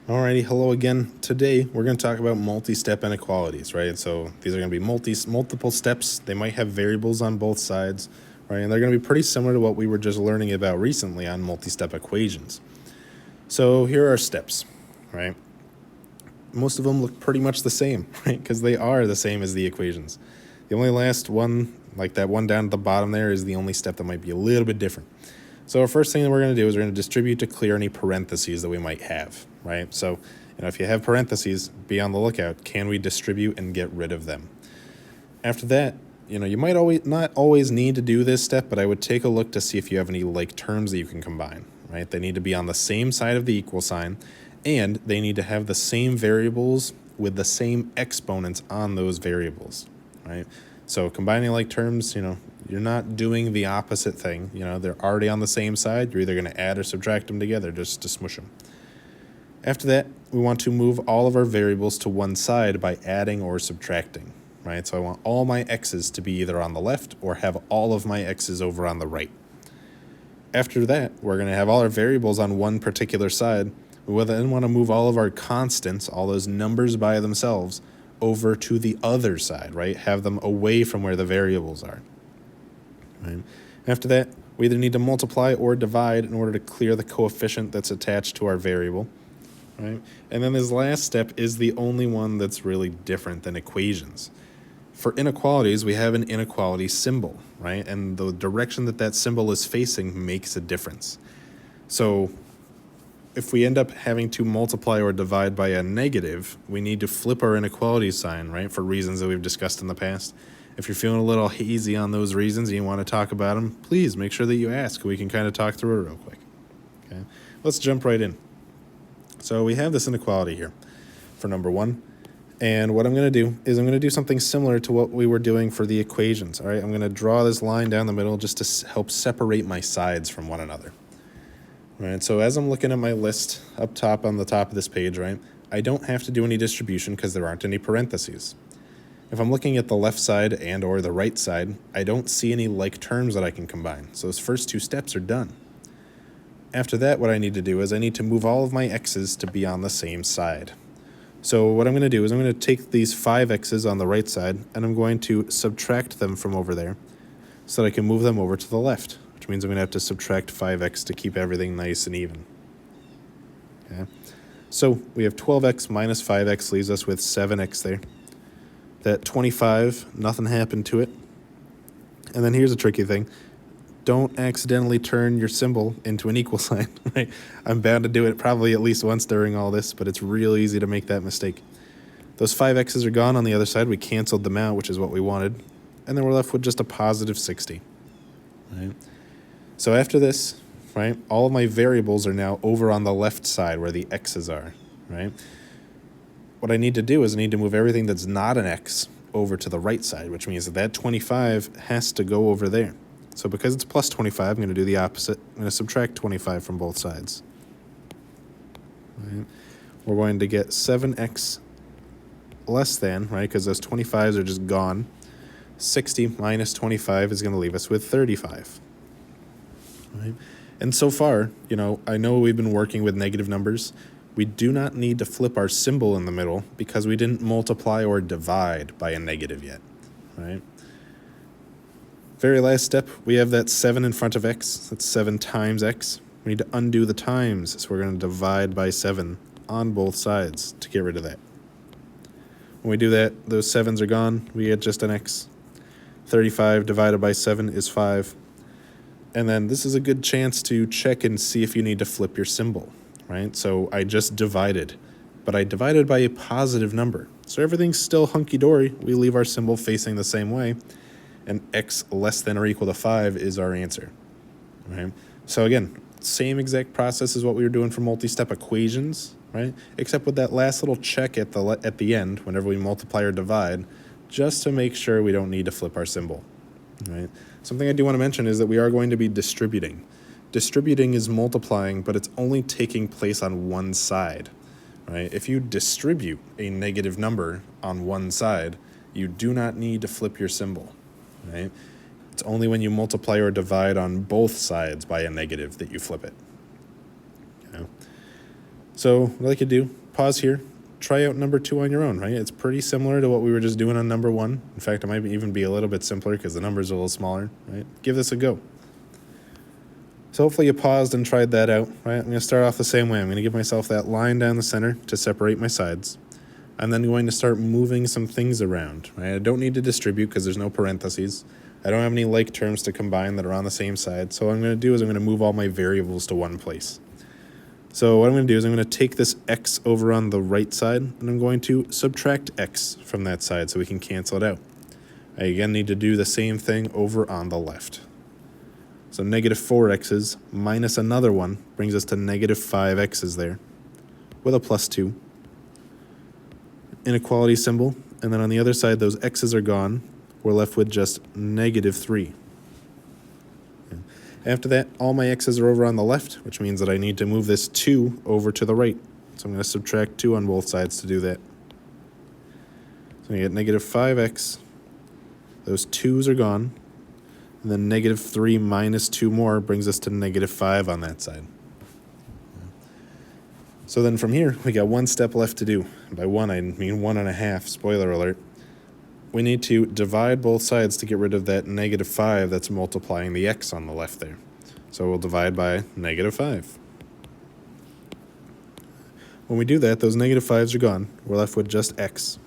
Alrighty, hello again. Today we're going to talk about multi-step inequalities, right? So these are going to be multiple steps. They might have variables on both sides, right? And they're going to be pretty similar to what we were just learning about recently on multi-step equations. So here are our steps, right? Most of them look pretty much the same, right? Because they are the same as the equations. The only last one, like that one down at the bottom there, is the only step that might be a little bit different. So our first thing that we're going to do is we're going to distribute to clear any parentheses that we might have, right? So, if you have parentheses, be on the lookout. Can we distribute and get rid of them? After that, you might not always need to do this step, but I would take a look to see if you have any like terms that you can combine, right? They need to be on the same side of the equal sign, and they need to have the same variables with the same exponents on those variables, right? So combining like terms, you're not doing the opposite thing. They're already on the same side. You're either going to add or subtract them together just to smush them. After that, we want to move all of our variables to one side by adding or subtracting, right? So I want all my x's to be either on the left or have all of my x's over on the right. After that, we're going to have all our variables on one particular side. We will then want to move all of our constants, all those numbers by themselves, over to the other side, right? Have them away from where the variables are. Right? After that, we either need to multiply or divide in order to clear the coefficient that's attached to our variable. Right? And then this last step is the only one that's really different than equations. For inequalities, we have an inequality symbol, right? And the direction that symbol is facing makes a difference. So if we end up having to multiply or divide by a negative, we need to flip our inequality sign, right, for reasons that we've discussed in the past. If you're feeling a little hazy on those reasons and you want to talk about them, please make sure that you ask. We can kind of talk through it real quick. Okay, let's jump right in. So we have this inequality here for number one. And what I'm going to do is I'm going to do something similar to what we were doing for the equations. All right, I'm going to draw this line down the middle just to help separate my sides from one another. Right, so as I'm looking at my list up top on the top of this page, right, I don't have to do any distribution because there aren't any parentheses. If I'm looking at the left side and or the right side, I don't see any like terms that I can combine. So those first two steps are done. After that, what I need to do is I need to move all of my x's to be on the same side. So what I'm going to do is I'm going to take these 5 x's on the right side and I'm going to subtract them from over there so that I can move them over to the left, which means I'm going to have to subtract 5x to keep everything nice and even. Okay. So we have 12x minus 5x leaves us with 7x there. That 25, nothing happened to it. And then here's a tricky thing. Don't accidentally turn your symbol into an equal sign, right? I'm bound to do it probably at least once during all this, but it's real easy to make that mistake. Those 5x's are gone on the other side. We canceled them out, which is what we wanted. And then we're left with just a positive 60. Right? So after this, right, all of my variables are now over on the left side where the x's are, right? What I need to do is I need to move everything that's not an x over to the right side, which means that 25 has to go over there. So because it's plus 25, I'm going to do the opposite. I'm going to subtract 25 from both sides. Right? We're going to get 7x less than, right, because those 25s are just gone. 60 minus 25 is going to leave us with 35. Right? And so far, I know we've been working with negative numbers. We do not need to flip our symbol in the middle because we didn't multiply or divide by a negative yet, right? Very last step, we have that 7 in front of x. That's 7 times x. We need to undo the times, so we're going to divide by 7 on both sides to get rid of that. When we do that, those 7s are gone. We get just an x. 35 divided by 7 is 5. And then this is a good chance to check and see if you need to flip your symbol, right? So I just divided, but I divided by a positive number. So everything's still hunky-dory. We leave our symbol facing the same way. And x less than or equal to 5 is our answer, right? So again, same exact process as what we were doing for multi-step equations, right? Except with that last little check at the end, whenever we multiply or divide, just to make sure we don't need to flip our symbol, right? Something I do want to mention is that we are going to be distributing. Distributing is multiplying, but it's only taking place on one side, right? If you distribute a negative number on one side, you do not need to flip your symbol. Right? It's only when you multiply or divide on both sides by a negative that you flip it. So what I could do, pause here, try out number 2 on your own, right? It's pretty similar to what we were just doing on number 1. In fact, it might even be a little bit simpler because the numbers are a little smaller, right? Give this a go. So hopefully you paused and tried that out, right? I'm going to start off the same way. I'm going to give myself that line down the center to separate my sides. I'm then going to start moving some things around, right? I don't need to distribute because there's no parentheses. I don't have any like terms to combine that are on the same side. So what I'm going to do is I'm going to move all my variables to one place. So what I'm going to do is I'm going to take this x over on the right side, and I'm going to subtract x from that side so we can cancel it out. I again need to do the same thing over on the left. So negative 4x's minus another one brings us to negative 5x's there with a plus 2. Inequality symbol, and then on the other side those x's are gone. We're left with just negative 3. After that, all my x's are over on the left, which means that I need to move this 2 over to the right. So I'm going to subtract 2 on both sides to do that. So I get negative 5x. Those 2's are gone. And then negative 3 minus 2 more brings us to negative 5 on that side. So then from here, we got one step left to do. By one, I mean 1.5, spoiler alert. We need to divide both sides to get rid of that negative 5 that's multiplying the x on the left there. So we'll divide by negative 5. When we do that, those negative 5's are gone. We're left with just x.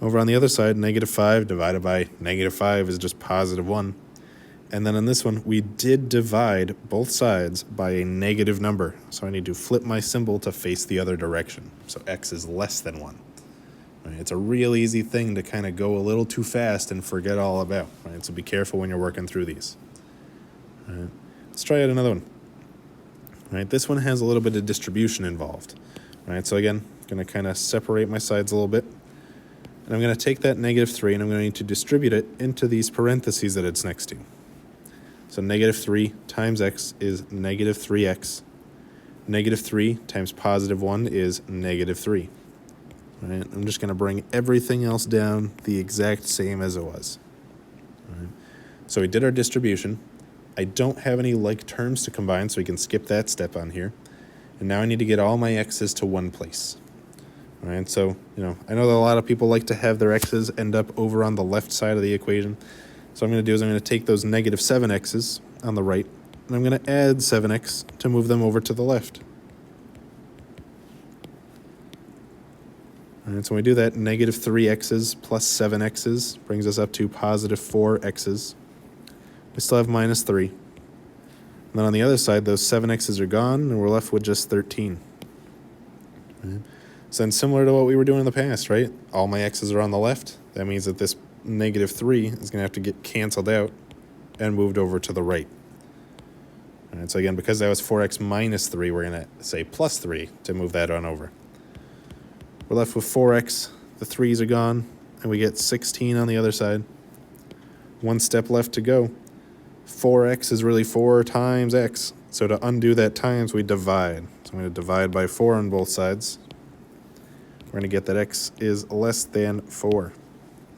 Over on the other side, negative 5 divided by negative 5 is just positive 1. And then on this one, we did divide both sides by a negative number. So I need to flip my symbol to face the other direction. So x is less than 1. Right? It's a real easy thing to kind of go a little too fast and forget all about. Right? So be careful when you're working through these. All right. Let's try out another one. All right, this one has a little bit of distribution involved. All right, so again, I'm going to kind of separate my sides a little bit. And I'm going to take that negative 3 and I'm going to need to distribute it into these parentheses that it's next to. So negative 3 times x is negative 3x. Negative 3 times positive 1 is negative 3. All right, I'm just going to bring everything else down the exact same as it was. All right, so we did our distribution. I don't have any like terms to combine, so we can skip that step on here. And now I need to get all my x's to one place. All right, so, I know that a lot of people like to have their x's end up over on the left side of the equation. So what I'm going to do is I'm going to take those negative 7x's on the right, and I'm going to add 7x to move them over to the left. All right, so when we do that, negative 3x's plus 7x's brings us up to positive 4x's. We still have minus 3. And then on the other side, those 7x's are gone, and we're left with just 13. Right. So then similar to what we were doing in the past, right? All my x's are on the left. That means that this negative 3 is going to have to get canceled out and moved over to the right. All right, so again, because that was 4x minus 3, we're going to say plus 3 to move that on over. We're left with 4x. The 3's are gone, and we get 16 on the other side. One step left to go. 4x is really 4 times x. So to undo that times, we divide. So I'm going to divide by 4 on both sides. We're going to get that x is less than 4.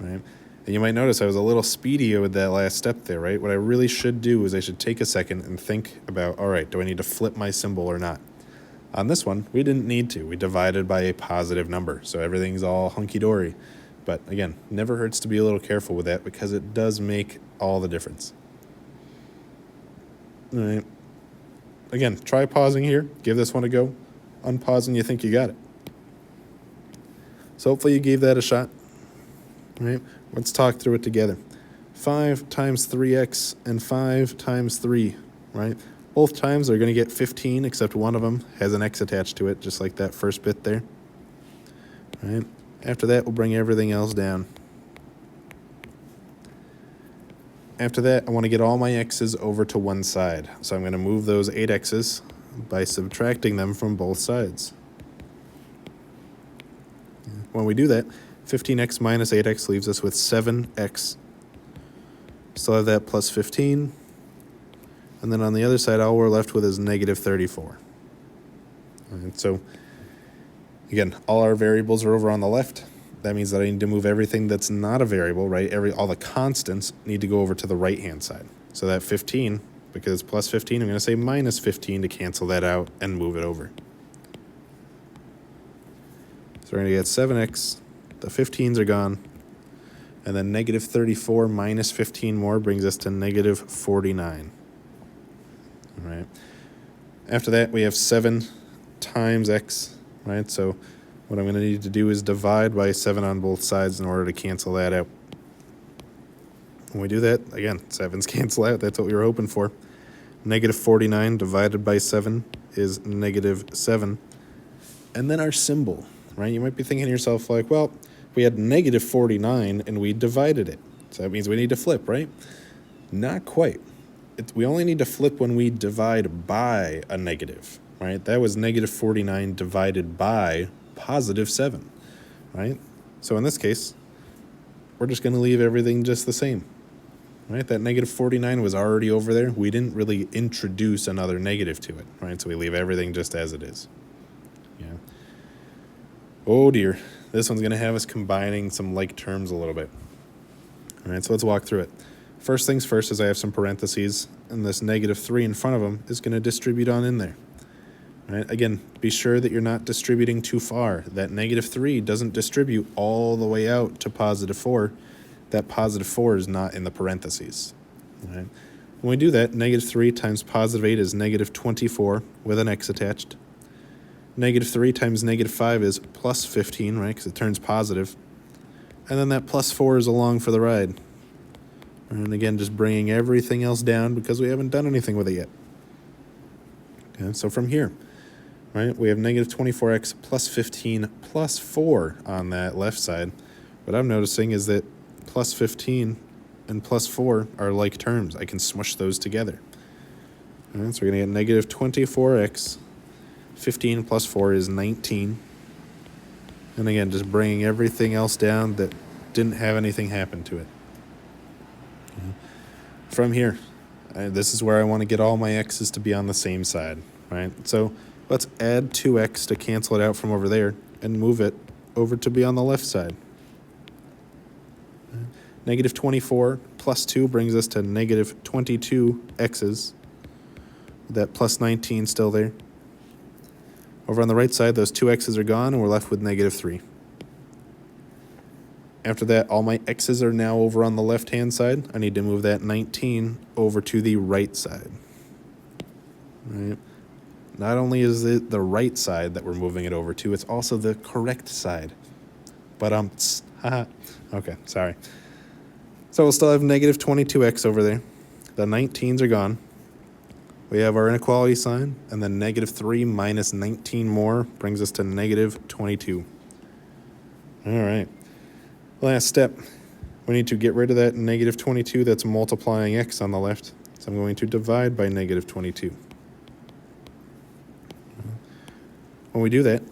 Right? And you might notice I was a little speedy with that last step there, right? What I really should do is I should take a second and think about, all right, do I need to flip my symbol or not? On this one, we didn't need to. We divided by a positive number, so everything's all hunky-dory. But again, never hurts to be a little careful with that because it does make all the difference. All right. Again, try pausing here. Give this one a go. Unpause when you think you got it. So hopefully you gave that a shot. All right. Let's talk through it together. 5 times 3x and 5 times 3, right? Both times they're going to get 15, except one of them has an x attached to it, just like that first bit there. All right. After that, we'll bring everything else down. After that, I want to get all my x's over to one side. So I'm going to move those 8x's by subtracting them from both sides. When we do that, 15x minus 8x leaves us with 7x. Still have that plus 15. And then on the other side, all we're left with is negative 34. All right, so again, all our variables are over on the left. That means that I need to move everything that's not a variable, right? All the constants need to go over to the right-hand side. So that 15, because it's plus 15, I'm going to say minus 15 to cancel that out and move it over. So we're going to get 7x. The 15s are gone. And then negative 34 minus 15 more brings us to negative 49. All right. After that, we have 7 times x, right? So what I'm going to need to do is divide by 7 on both sides in order to cancel that out. When we do that, again, 7s cancel out. That's what we were hoping for. Negative 49 divided by 7 is negative 7. And then our symbol, right? You might be thinking to yourself like, well, we had negative 49 and we divided it. So that means we need to flip, right? Not quite. We only need to flip when we divide by a negative, right? That was negative 49 divided by positive 7, right? So in this case, we're just going to leave everything just the same, right? That negative 49 was already over there. We didn't really introduce another negative to it, right? So we leave everything just as it is. Yeah. Oh dear. This one's going to have us combining some like terms a little bit. All right, so let's walk through it. First things first is I have some parentheses, and this negative 3 in front of them is going to distribute on in there. All right, again, be sure that you're not distributing too far. That negative 3 doesn't distribute all the way out to positive 4. That positive 4 is not in the parentheses. All right. When we do that, negative 3 times positive 8 is negative 24 with an x attached. Negative 3 times negative 5 is plus 15, right, because it turns positive. And then that plus 4 is along for the ride. And again, just bringing everything else down because we haven't done anything with it yet. Okay, so from here, right, we have negative 24x plus 15 plus 4 on that left side. What I'm noticing is that plus 15 and plus 4 are like terms. I can smush those together. All right, so we're going to get negative 24x. 15 plus 4 is 19. And again, just bringing everything else down that didn't have anything happen to it. Okay. From here, this is where I want to get all my x's to be on the same side, right? So let's add 2x to cancel it out from over there and move it over to be on the left side. Negative 24 plus 2 brings us to negative 22 x's. That plus 19 still there. Over on the right side, those 2 x's are gone, and we're left with negative 3. After that, all my x's are now over on the left-hand side. I need to move that 19 over to the right side. Right. Not only is it the right side that we're moving it over to, it's also the correct side. But haha. Okay, sorry. So we'll still have negative 22x over there. The 19s are gone. We have our inequality sign, and then negative 3 minus 19 more brings us to negative 22. All right. Last step. We need to get rid of that negative 22 that's multiplying x on the left. So I'm going to divide by negative 22. When we do that,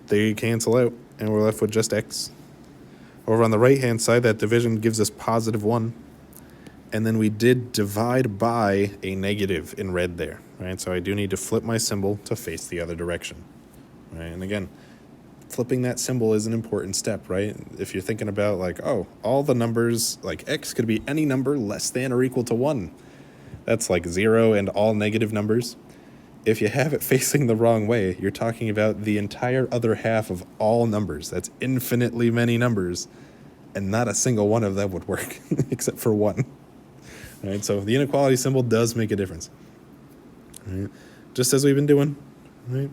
they cancel out, and we're left with just x. Over on the right-hand side, that division gives us positive 1. And then we did divide by a negative in red there, right? So I do need to flip my symbol to face the other direction, right? And again, flipping that symbol is an important step, right? If you're thinking about like, oh, all the numbers, like x could be any number less than or equal to 1. That's like 0 and all negative numbers. If you have it facing the wrong way, you're talking about the entire other half of all numbers. That's infinitely many numbers, and not a single one of them would work except for 1. Right, so the inequality symbol does make a difference. Right, just as we've been doing. Right,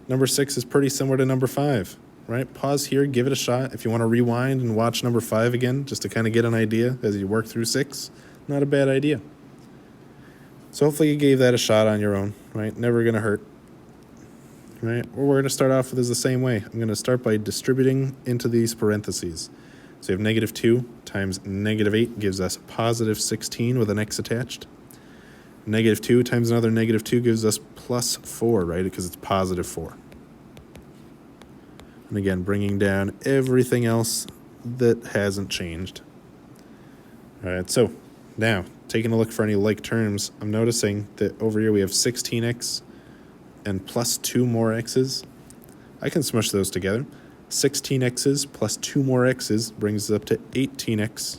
number 6 is pretty similar to number 5. Right, pause here, give it a shot. If you want to rewind and watch number 5 again, just to kind of get an idea as you work through 6, not a bad idea. So hopefully you gave that a shot on your own. Right, never going to hurt. Right, what we're going to start off with is the same way. I'm going to start by distributing into these parentheses. So we have negative 2 times negative 8 gives us positive 16 with an x attached. Negative 2 times another negative 2 gives us plus 4, right? Because it's positive 4. And again, bringing down everything else that hasn't changed. All right, so now taking a look for any like terms, I'm noticing that over here we have 16x and plus 2 more x's. I can smush those together. 16x's plus 2 more x's brings us up to 18x,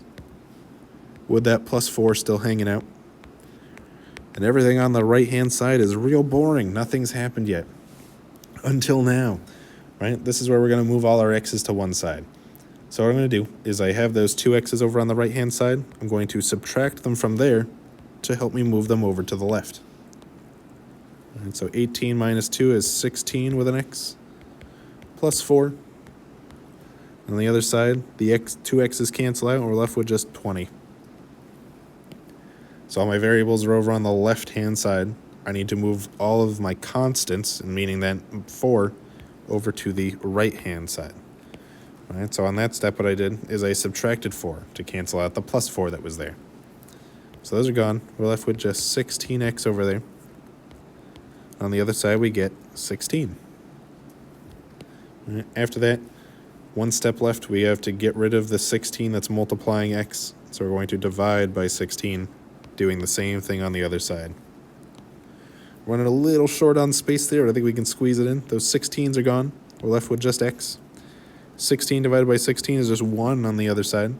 with that plus 4 still hanging out. And everything on the right-hand side is real boring. Nothing's happened yet. Until now. right? This is where we're going to move all our x's to one side. So what I'm going to do is I have those two x's over on the right-hand side. I'm going to subtract them from there to help me move them over to the left. All right, so 18 minus 2 is 16 with an x, plus 4. On the other side, the two x's cancel out, and we're left with just 20. So all my variables are over on the left-hand side. I need to move all of my constants, meaning that 4, over to the right-hand side. All right, so on that step, what I did is I subtracted 4 to cancel out the plus 4 that was there. So those are gone. We're left with just 16x over there. On the other side, we get 16. All right, after that, one step left, we have to get rid of the 16 that's multiplying x. So we're going to divide by 16, doing the same thing on the other side. Running a little short on space there, but I think we can squeeze it in. Those 16s are gone. We're left with just x. 16 divided by 16 is just 1 on the other side.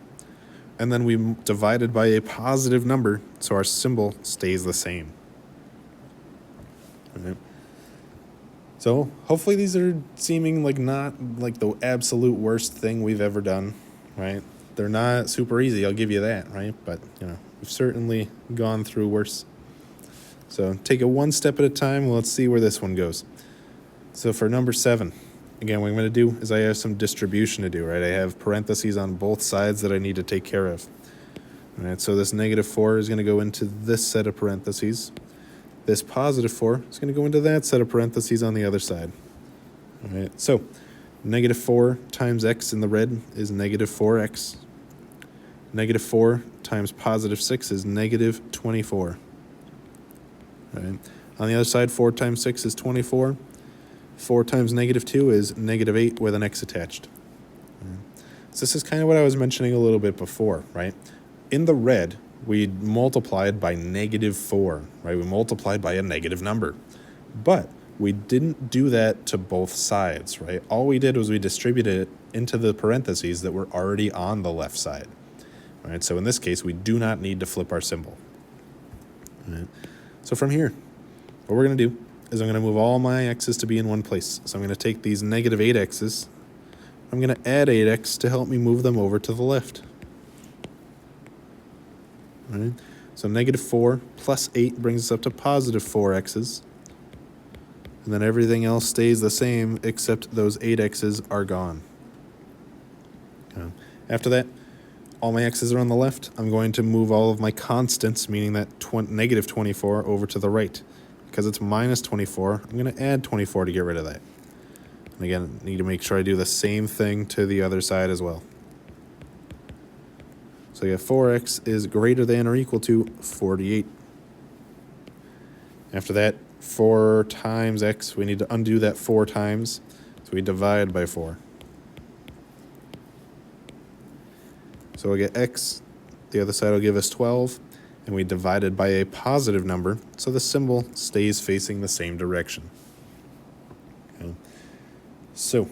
And then we divided by a positive number, so our symbol stays the same. All right. So hopefully these are seeming like not like the absolute worst thing we've ever done, right? They're not super easy, I'll give you that, right? But, we've certainly gone through worse. So take it one step at a time. Let's see where this one goes. So for number 7, again, what I'm going to do is I have some distribution to do, right? I have parentheses on both sides that I need to take care of. All right, so this -4 is going to go into this set of parentheses. This +4 is going to go into that set of parentheses on the other side. All right, so -4 times x in the red is -4x. -4 times +6 is -24. All right. On the other side, 4 times 6 is 24. 4 times -2 is -8 with an x attached. So this is kind of what I was mentioning a little bit before, right? In the red, we multiplied by -4, right? We multiplied by a negative number. But we didn't do that to both sides, right? All we did was we distributed it into the parentheses that were already on the left side. All right, so in this case, we do not need to flip our symbol. All right. So from here, what we're going to do is I'm going to move all my x's to be in one place. So I'm going to take these -8x's. I'm going to add 8x to help me move them over to the left. All right. So -4 plus 8 brings us up to +4x's. And then everything else stays the same except those 8x's are gone. After that, all my x's are on the left. I'm going to move all of my constants, meaning that -24, over to the right. Because it's -24, I'm going to add 24 to get rid of that. And again, I need to make sure I do the same thing to the other side as well. So you have 4x is greater than or equal to 48. After that, 4 times x, we need to undo that 4 times. So we divide by 4. So we'll get x, the other side will give us 12, and we divided by a positive number, so the symbol stays facing the same direction. Okay. So,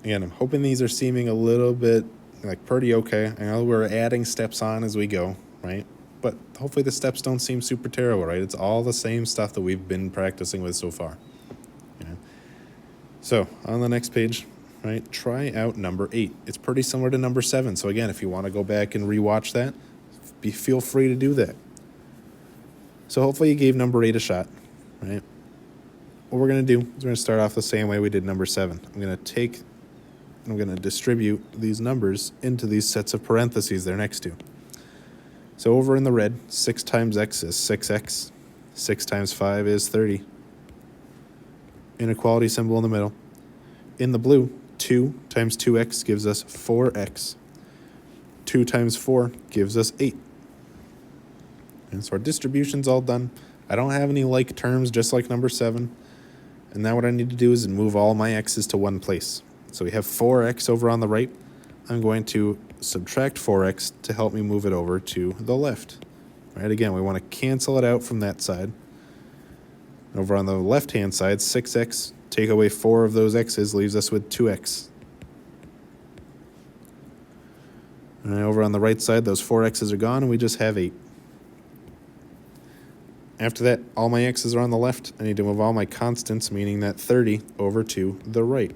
again, I'm hoping these are seeming a little bit like pretty okay. I know we're adding steps on as we go, right? But hopefully the steps don't seem super terrible, right? It's all the same stuff that we've been practicing with so far. Yeah. So, on the next page, right, try out number 8. It's pretty similar to number 7. So again, if you want to go back and rewatch that, feel free to do that. So hopefully you gave number 8 a shot, right? What we're going to do is we're going to start off the same way we did number 7. I'm going to distribute these numbers into these sets of parentheses they're next to. So over in the red, 6 times x is 6x. 6 times 5 is 30. Inequality symbol in the middle. In the blue, 2 times 2x gives us 4x. 2 times 4 gives us 8. And so our distribution's all done. I don't have any like terms, just like number 7. And now what I need to do is move all my x's to one place. So we have 4x over on the right. I'm going to subtract 4x to help me move it over to the left. Right, again, we want to cancel it out from that side. Over on the left-hand side, 6x, take away 4 of those x's, leaves us with 2x. And over on the right side, those 4 x's are gone, and we just have 8. After that, all my x's are on the left. I need to move all my constants, meaning that 30, over to the right.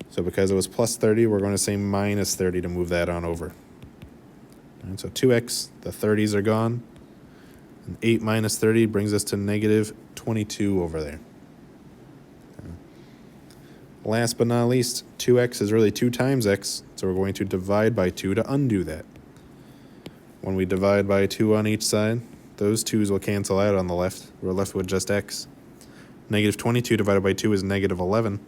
So because it was plus 30, we're going to say minus 30 to move that on over. And so 2x, the 30s are gone. And 8 minus 30 brings us to negative 22 over there. Last but not least, 2x is really 2 times x, so we're going to divide by 2 to undo that. When we divide by 2 on each side, those 2's will cancel out on the left. We're left with just x. Negative 22 divided by 2 is negative 11.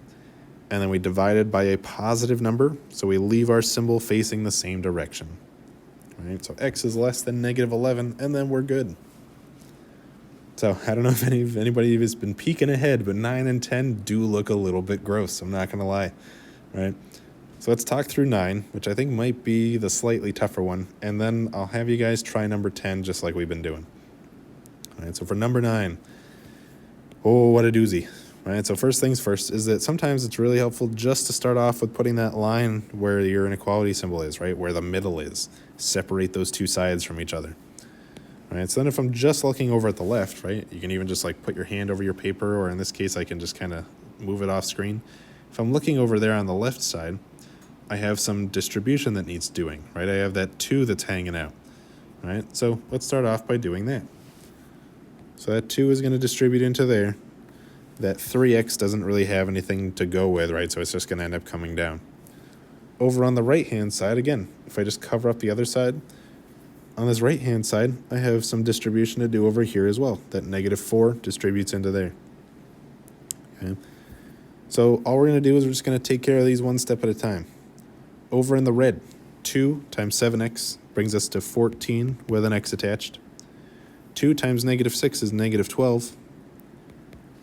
And then we divided by a positive number, so we leave our symbol facing the same direction. Right? So x is less than negative 11, and then we're good. So I don't know if anybody has been peeking ahead, but 9 and 10 do look a little bit gross. I'm not going to lie, right? So let's talk through 9, which I think might be the slightly tougher one, and then I'll have you guys try number 10 just like we've been doing. All right, so for number 9, oh, what a doozy. Right, so first things first is that sometimes it's really helpful just to start off with putting that line where your inequality symbol is, right, where the middle is. Separate those two sides from each other. Right, so then if I'm just looking over at the left, right, you can even just like put your hand over your paper, or in this case I can just kind of move it off screen. If I'm looking over there on the left side, I have some distribution that needs doing, right? I have that 2 that's hanging out, right? So let's start off by doing that. So that 2 is going to distribute into there. That 3x doesn't really have anything to go with, right? So it's just going to end up coming down. Over on the right-hand side, again, if I just cover up the other side, on this right-hand side, I have some distribution to do over here as well. That negative 4 distributes into there. Okay. So all we're going to do is we're just going to take care of these one step at a time. Over in the red, 2 times 7x brings us to 14 with an x attached. 2 times negative 6 is negative 12.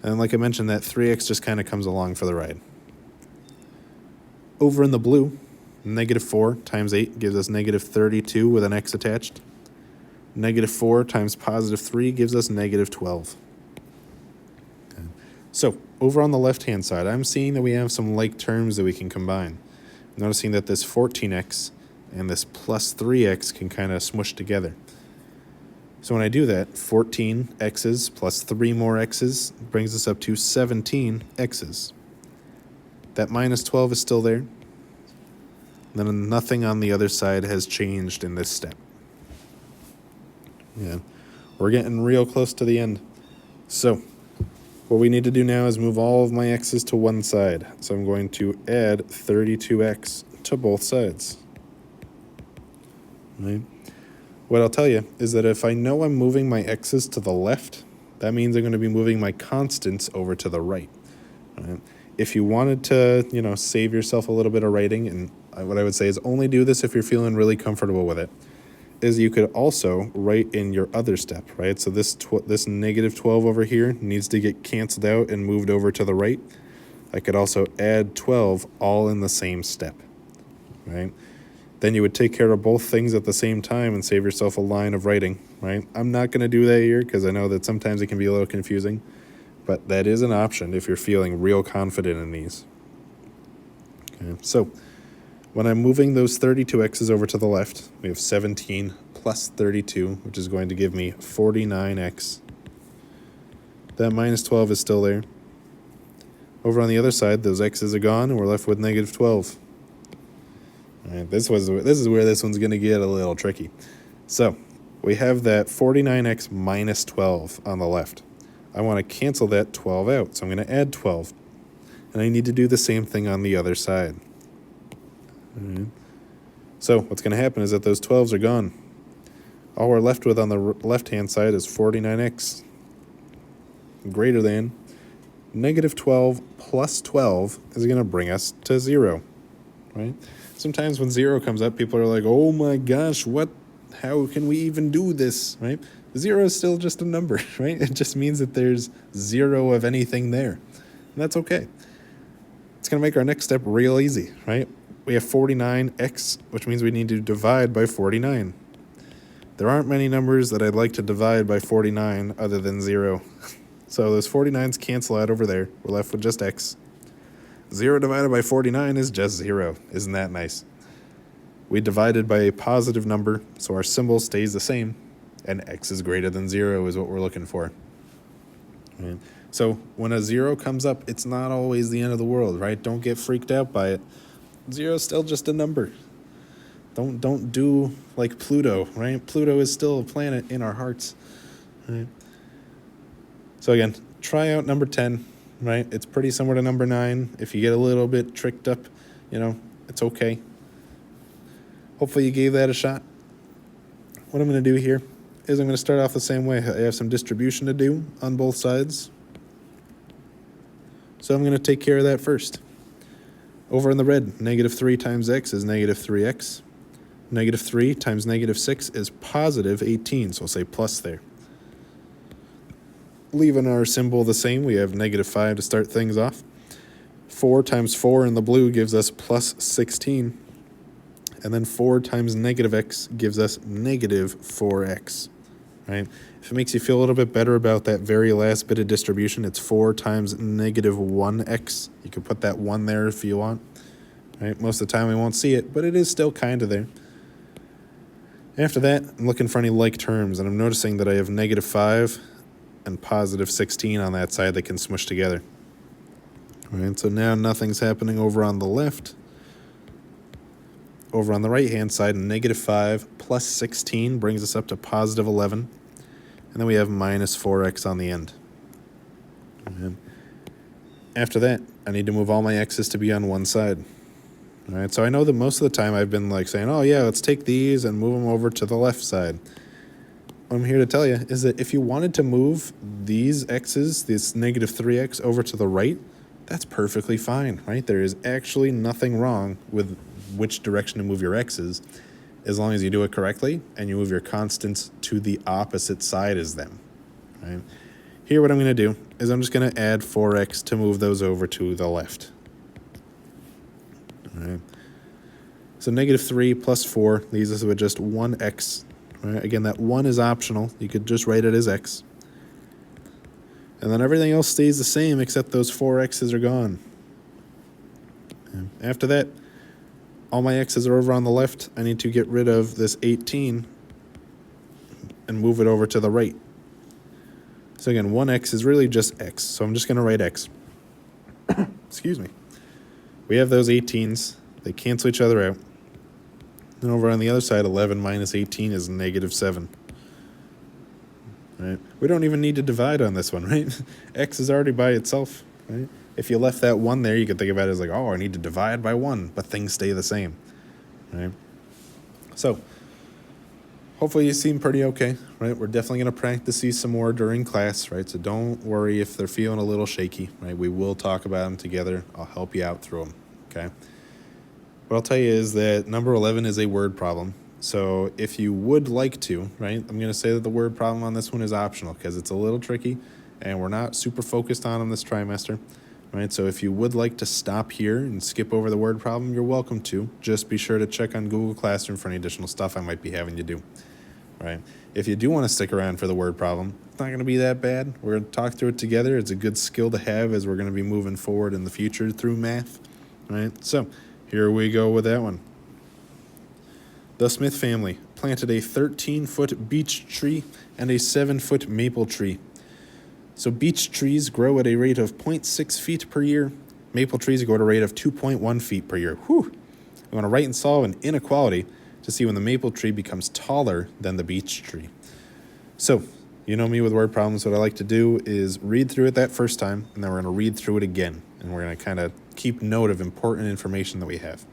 And like I mentioned, that 3x just kind of comes along for the ride. Over in the blue, negative 4 times 8 gives us negative 32 with an x attached. Negative 4 times positive 3 gives us negative 12. Okay. So over on the left-hand side, I'm seeing that we have some like terms that we can combine. Noticing that this 14x and this plus 3x can kind of smush together. So when I do that, 14 x's plus 3 more x's brings us up to 17 x's. That minus 12 is still there. Then nothing on the other side has changed in this step. Yeah, we're getting real close to the end. So what we need to do now is move all of my x's to one side. So I'm going to add 32x to both sides. Right? What I'll tell you is that if I know I'm moving my x's to the left, that means I'm going to be moving my constants over to the right. Right? If you wanted to, save yourself a little bit of writing, and what I would say is only do this if you're feeling really comfortable with it, is you could also write in your other step, right? So this negative 12 over here needs to get canceled out and moved over to the right. I could also add 12 all in the same step, right? Then you would take care of both things at the same time and save yourself a line of writing, right? I'm not going to do that here because I know that sometimes it can be a little confusing, but that is an option if you're feeling real confident in these. Okay, so when I'm moving those 32x's over to the left, we have 17 plus 32, which is going to give me 49x. That minus 12 is still there. Over on the other side, those x's are gone, and we're left with negative 12. All right, this is where this one's going to get a little tricky. So we have that 49x minus 12 on the left. I want to cancel that 12 out, so I'm going to add 12. And I need to do the same thing on the other side. All right. So what's going to happen is that those 12s are gone. All we're left with on the left-hand side is 49x greater than negative 12 plus 12 is going to bring us to 0, right? Sometimes when 0 comes up, people are like, oh my gosh, how can we even do this, right? 0 is still just a number, right? It just means that there's 0 of anything there. And that's okay. It's going to make our next step real easy, right? We have 49x, which means we need to divide by 49. There aren't many numbers that I'd like to divide by 49 other than 0. So those 49s cancel out over there. We're left with just x. 0 divided by 49 is just 0. Isn't that nice? We divided by a positive number, so our symbol stays the same, and x is greater than 0 is what we're looking for. Right. So when a 0 comes up, it's not always the end of the world, right? Don't get freaked out by it. 0 is still just a number. Don't do like Pluto, right? Pluto is still a planet in our hearts, right? So again, try out number 10, right? It's pretty similar to number 9. If you get a little bit tricked up, it's okay. Hopefully you gave that a shot. What I'm going to do here is I'm going to start off the same way. I have some distribution to do on both sides. So I'm going to take care of that first. Over in the red, -3 times x is -3x. -3 times -6 is positive 18, so we'll say plus there. Leaving our symbol the same, we have -5 to start things off. 4 times 4 in the blue gives us plus 16. And then 4 times -x gives us -4x, right? If it makes you feel a little bit better about that very last bit of distribution, it's 4 times -1x. You can put that 1 there if you want, right? Most of the time we won't see it, but it is still kind of there. After that, I'm looking for any like terms, and I'm noticing that I have -5 and positive 16 on that side that can smush together. All right, so now nothing's happening over on the left. Over on the right-hand side, -5 plus 16 brings us up to positive 11. And then we have -4x on the end. And after that, I need to move all my x's to be on one side. All right, so I know that most of the time I've been like saying, oh yeah, let's take these and move them over to the left side. What I'm here to tell you is that if you wanted to move these x's, this -3x, over to the right, that's perfectly fine, right? There is actually nothing wrong with which direction to move your x's, as long as you do it correctly and you move your constants to the opposite side as them, right? Here, what I'm going to do is I'm just going to add 4x to move those over to the left. All right. So -3 plus 4 leaves us with just 1x. Right? Again, that 1 is optional. You could just write it as x. And then everything else stays the same except those 4x's are gone. And after that, all my x's are over on the left. I need to get rid of this 18 and move it over to the right. So again, 1x is really just x. So I'm just going to write x. Excuse me. We have those 18s. They cancel each other out. And over on the other side, 11 minus 18 is -7. Right? We don't even need to divide on this one, right? X is already by itself, right? If you left that 1 there, you could think about it as like, oh, I need to divide by 1, but things stay the same, right? So hopefully you seem pretty okay, right? We're definitely going to practice these some more during class, right? So don't worry if they're feeling a little shaky, right? We will talk about them together. I'll help you out through them, okay? What I'll tell you is that number 11 is a word problem. So if you would like to, right, I'm going to say that the word problem on this one is optional because it's a little tricky and we're not super focused on them this trimester, right? So if you would like to stop here and skip over the word problem, you're welcome to. Just be sure to check on Google Classroom for any additional stuff I might be having you do, right? If you do want to stick around for the word problem, it's not going to be that bad. We're going to talk through it together. It's a good skill to have as we're going to be moving forward in the future through math, right? So here we go with that one. The Smith family planted a 13-foot beech tree and a 7-foot maple tree. So beech trees grow at a rate of 0.6 feet per year. Maple trees grow at a rate of 2.1 feet per year. Whew. We want to write and solve an inequality to see when the maple tree becomes taller than the beech tree. So, you know me with word problems. What I like to do is read through it that first time, and then we're going to read through it again. And we're going to kind of keep note of important information that we have.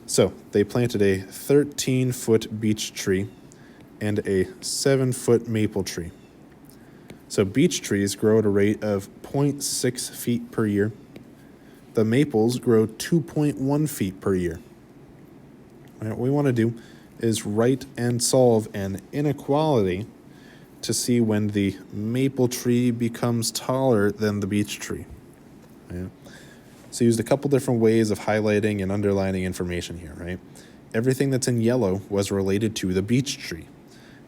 So they planted a 13-foot beech tree and a 7-foot maple tree. So beech trees grow at a rate of 0.6 feet per year. The maples grow 2.1 feet per year. All right, what we want to do is write and solve an inequality to see when the maple tree becomes taller than the beech tree. Right? So used a couple different ways of highlighting and underlining information here, right? Everything that's in yellow was related to the beech tree.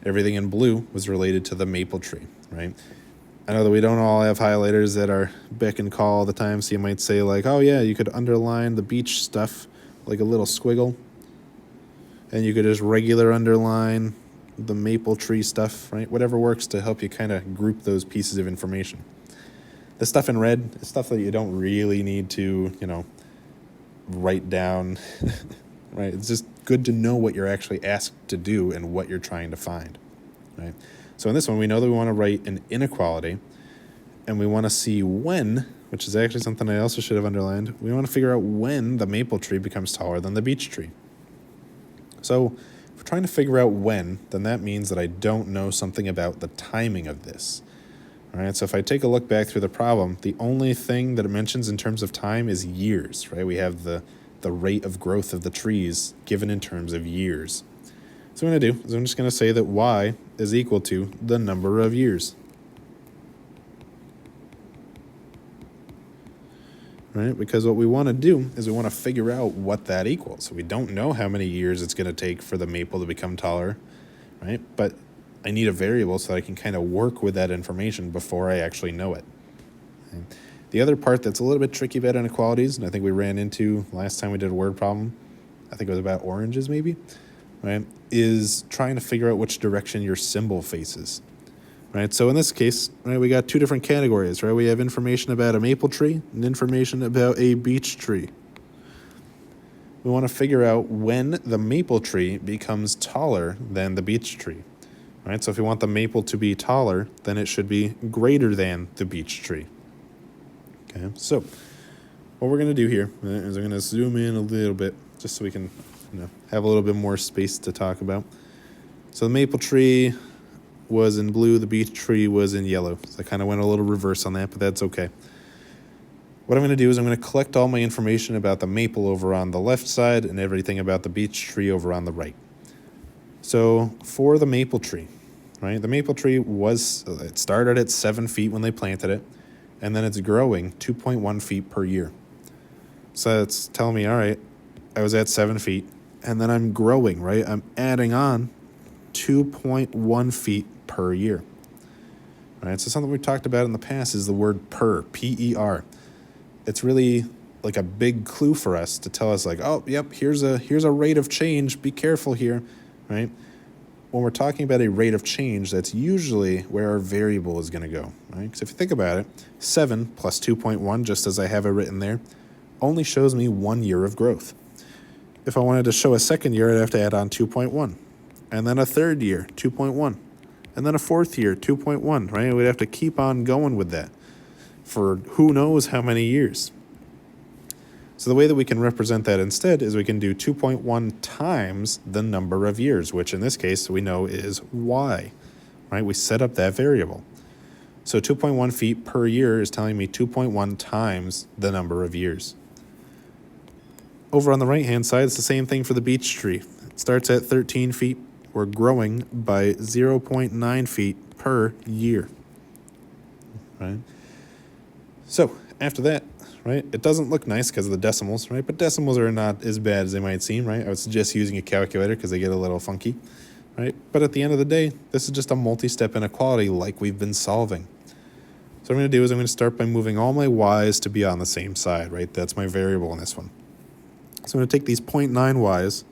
Everything in blue was related to the maple tree, right? I know that we don't all have highlighters that are beck and call all the time, so you might say like, oh yeah, you could underline the beech stuff like a little squiggle, and you could just regular underline the maple tree stuff, right? Whatever works to help you kind of group those pieces of information. The stuff in red is stuff that you don't really need to, write down, right? It's just good to know what you're actually asked to do and what you're trying to find, right? So in this one, we know that we want to write an inequality, and we want to see when, which is actually something I also should have underlined, we want to figure out when the maple tree becomes taller than the beech tree. So if we're trying to figure out when, then that means that I don't know something about the timing of this. All right, so if I take a look back through the problem, the only thing that it mentions in terms of time is years, right? We have the rate of growth of the trees given in terms of years. So what I'm going to do is I'm just going to say that y is equal to the number of years. Right? Because what we want to do is we want to figure out what that equals. So we don't know how many years it's going to take for the maple to become taller, right? But I need a variable so that I can kind of work with that information before I actually know it. Okay. The other part that's a little bit tricky about inequalities, and I think we ran into last time we did a word problem, I think it was about oranges maybe, right, is trying to figure out which direction your symbol faces. Right, so in this case, right, we got two different categories, right? We have information about a maple tree and information about a beech tree. We want to figure out when the maple tree becomes taller than the beech tree. Right, so if we want the maple to be taller, then it should be greater than the beech tree. Okay, so what we're going to do here is I'm going to zoom in a little bit just so we can have a little bit more space to talk about. So the maple tree was in blue, the beech tree was in yellow. So I kind of went a little reverse on that, but that's okay. What I'm going to do is I'm going to collect all my information about the maple over on the left side and everything about the beech tree over on the right. So for the maple tree, right, the maple tree it started at 7 feet when they planted it, and then it's growing 2.1 feet per year. So it's telling me, all right, I was at 7 feet, and then I'm growing, right? I'm adding on 2.1 feet per year. All right, so something we've talked about in the past is the word per, P-E-R. It's really like a big clue for us to tell us like, oh, yep, here's a rate of change. Be careful here, right? When we're talking about a rate of change, that's usually where our variable is going to go, right? Because if you think about it, 7 plus 2.1, just as I have it written there, only shows me 1 year of growth. If I wanted to show a second year, I'd have to add on 2.1, and then a third year, 2.1, and then a fourth year, 2.1, right? We'd have to keep on going with that for who knows how many years. So the way that we can represent that instead is we can do 2.1 times the number of years, which in this case we know is y, right? We set up that variable. So 2.1 feet per year is telling me 2.1 times the number of years. Over on the right-hand side, it's the same thing for the beech tree. It starts at 13 feet. We're growing by 0.9 feet per year, right? So after that, right, it doesn't look nice because of the decimals, right? But decimals are not as bad as they might seem, right? I would suggest using a calculator because they get a little funky, right? But at the end of the day, this is just a multi-step inequality like we've been solving. So what I'm going to do is I'm going to start by moving all my y's to be on the same side, right? That's my variable in this one. So I'm going to take these 0.9 y's.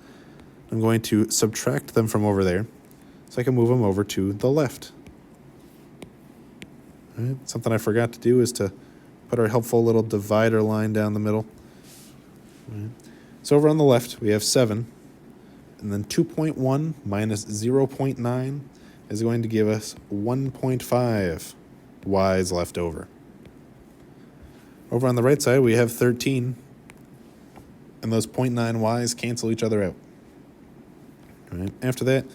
I'm going to subtract them from over there so I can move them over to the left. All right? Something I forgot to do is to put our helpful little divider line down the middle. All right? So over on the left, we have 7, and then 2.1 minus 0.9 is going to give us 1.5 y's left over. Over on the right side, we have 13, and those 0.9 y's cancel each other out. All right. After that,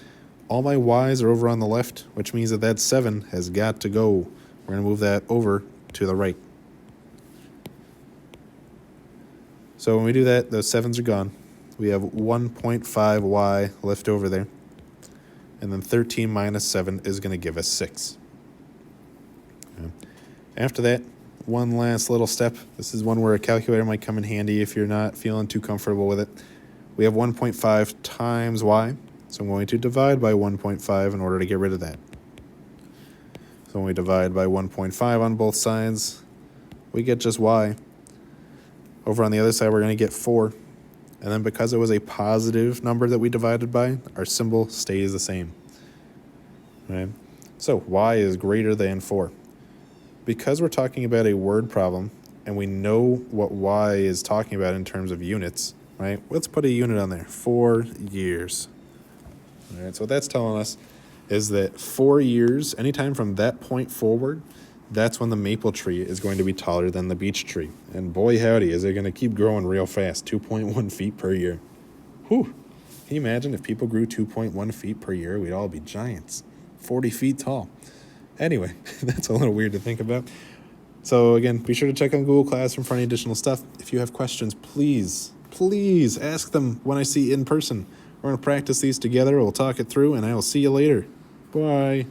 all my y's are over on the left, which means that 7 has got to go. We're going to move that over to the right. So when we do that, those 7's are gone. We have 1.5 y left over there. And then 13 minus 7 is going to give us 6. Okay. After that, one last little step. This is one where a calculator might come in handy if you're not feeling too comfortable with it. We have 1.5 times y, so I'm going to divide by 1.5 in order to get rid of that. So when we divide by 1.5 on both sides, we get just y. Over on the other side, we're going to get 4. And then because it was a positive number that we divided by, our symbol stays the same. Right? So y is greater than 4. because we're talking about a word problem and we know what y is talking about in terms of units, right? Let's put a unit on there, 4 years. All right, so what that's telling us is that 4 years, anytime from that point forward, that's when the maple tree is going to be taller than the beech tree. And boy howdy, is it going to keep growing real fast, 2.1 feet per year. Whew. Can you imagine if people grew 2.1 feet per year? We'd all be giants, 40 feet tall. Anyway, that's a little weird to think about. So again, be sure to check on Google Classroom for any additional stuff. If you have questions, please ask them when I see you in person. We're going to practice these together. We'll talk it through, and I will see you later. Bye.